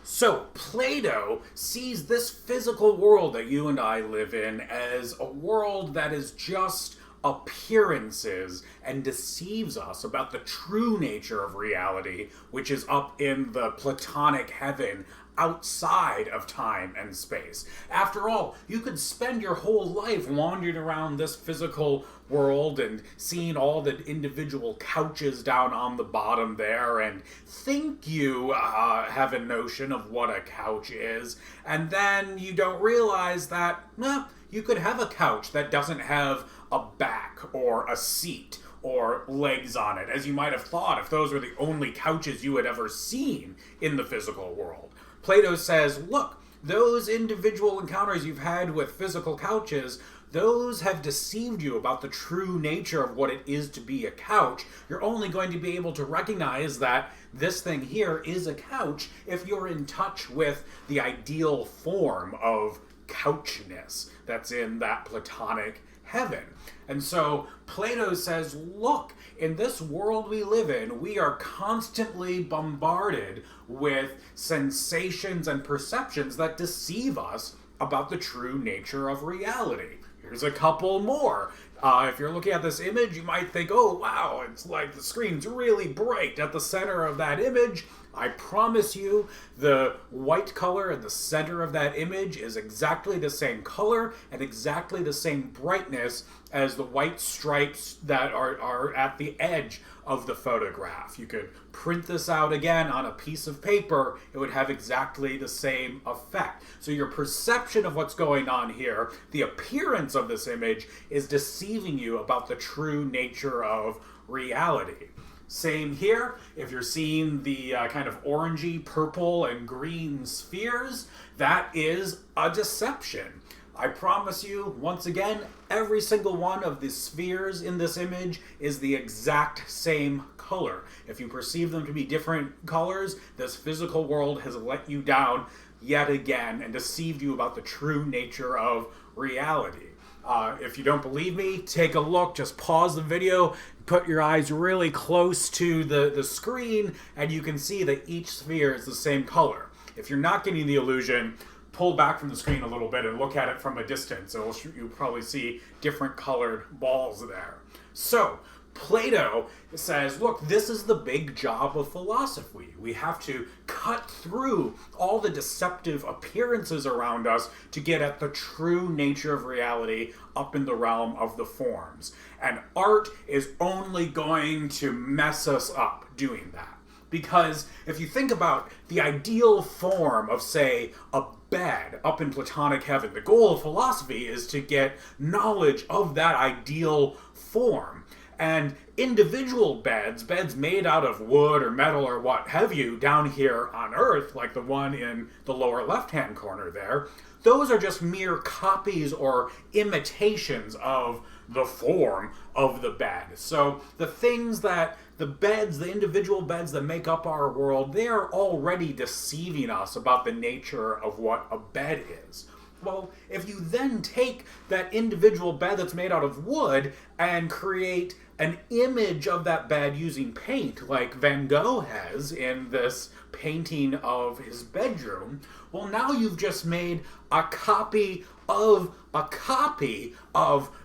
So, Plato sees this physical world that you and I live in as a world that is just appearances and deceives us about the true nature of reality, which is up in the Platonic heaven outside of time and space. After all, you could spend your whole life wandering around this physical world and seeing all the individual couches down on the bottom there and think you have a notion of what a couch is, and then you don't realize that, you could have a couch that doesn't have a back or a seat or legs on it, as you might have thought if those were the only couches you had ever seen in the physical world. Plato says, look, those individual encounters you've had with physical couches, those have deceived you about the true nature of what it is to be a couch. You're only going to be able to recognize that this thing here is a couch if you're in touch with the ideal form of couchness that's in that Platonic heaven. And so Plato says, look, in this world we live in, we are constantly bombarded with sensations and perceptions that deceive us about the true nature of reality. Here's a couple more. If you're looking at this image, you might think, oh, wow, it's like the screen's really bright at the center of that image. I promise you, the white color at the center of that image is exactly the same color and exactly the same brightness as the white stripes that are at the edge of the photograph. You could print this out again on a piece of paper, it would have exactly the same effect. So your perception of what's going on here, the appearance of this image, is deceiving you about the true nature of reality. Same here, if you're seeing the kind of orangey, purple, and green spheres, that is a deception. I promise you, once again, every single one of the spheres in this image is the exact same color. If you perceive them to be different colors, this physical world has let you down yet again and deceived you about the true nature of reality. If you don't believe me, take a look, just pause the video, put your eyes really close to the screen, and you can see that each sphere is the same color. If you're not getting the illusion, pull back from the screen a little bit and look at it from a distance. You'll probably see different colored balls there. So, Plato says, look, this is the big job of philosophy. We have to cut through all the deceptive appearances around us to get at the true nature of reality up in the realm of the forms. And art is only going to mess us up doing that. Because if you think about the ideal form of, say, a bed up in Platonic heaven, the goal of philosophy is to get knowledge of that ideal form. And individual beds made out of wood or metal or what have you down here on Earth, like the one in the lower left-hand corner there, those are just mere copies or imitations of the form of the bed. So the things that the individual beds that make up our world, they are already deceiving us about the nature of what a bed is. Well, if you then take that individual bed that's made out of wood and create an image of that bed using paint, like Van Gogh has in this painting of his bedroom, well, now you've just made a copy of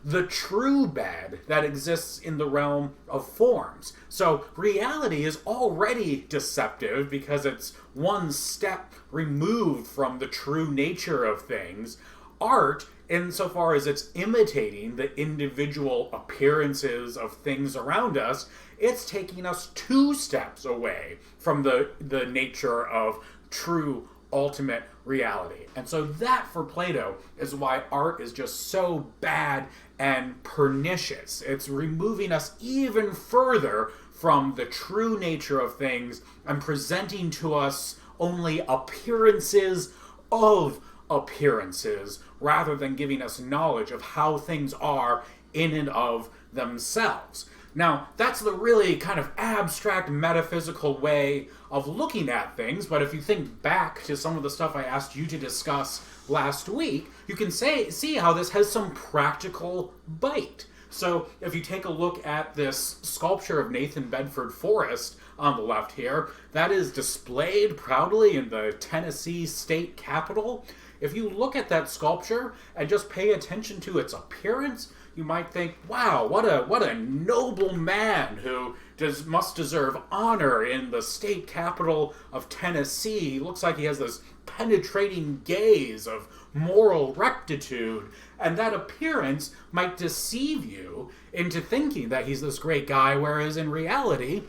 the true bed that exists in the realm of forms. So reality is already deceptive because it's one step removed from the true nature of things. Art, insofar as it's imitating the individual appearances of things around us, it's taking us 2 steps away from the nature of true ultimate reality. And so that, for Plato, is why art is just so bad and pernicious. It's removing us even further from the true nature of things and presenting to us only appearances of appearances rather than giving us knowledge of how things are in and of themselves. Now, that's the really kind of abstract, metaphysical way of looking at things, but if you think back to some of the stuff I asked you to discuss last week, you can see how this has some practical bite. So if you take a look at this sculpture of Nathan Bedford Forrest on the left here, that is displayed proudly in the Tennessee state capitol. If you look at that sculpture and just pay attention to its appearance, you might think, wow, what a noble man who must deserve honor in the state capital of Tennessee. He looks like he has this penetrating gaze of moral rectitude, and that appearance might deceive you into thinking that he's this great guy, whereas in reality,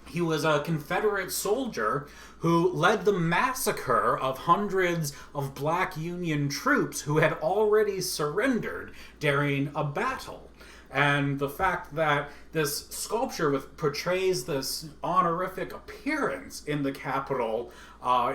he was a Confederate soldier who led the massacre of hundreds of black Union troops who had already surrendered during a battle. And the fact that this sculpture portrays this honorific appearance in the Capitol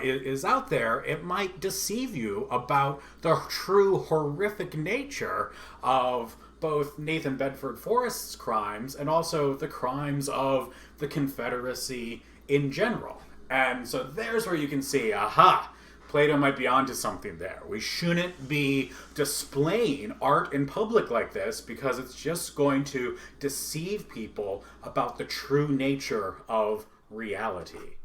is out there, it might deceive you about the true horrific nature of both Nathan Bedford Forrest's crimes and also the crimes of the Confederacy in general. And so there's where you can see, aha, Plato might be onto something there. We shouldn't be displaying art in public like this because it's just going to deceive people about the true nature of reality.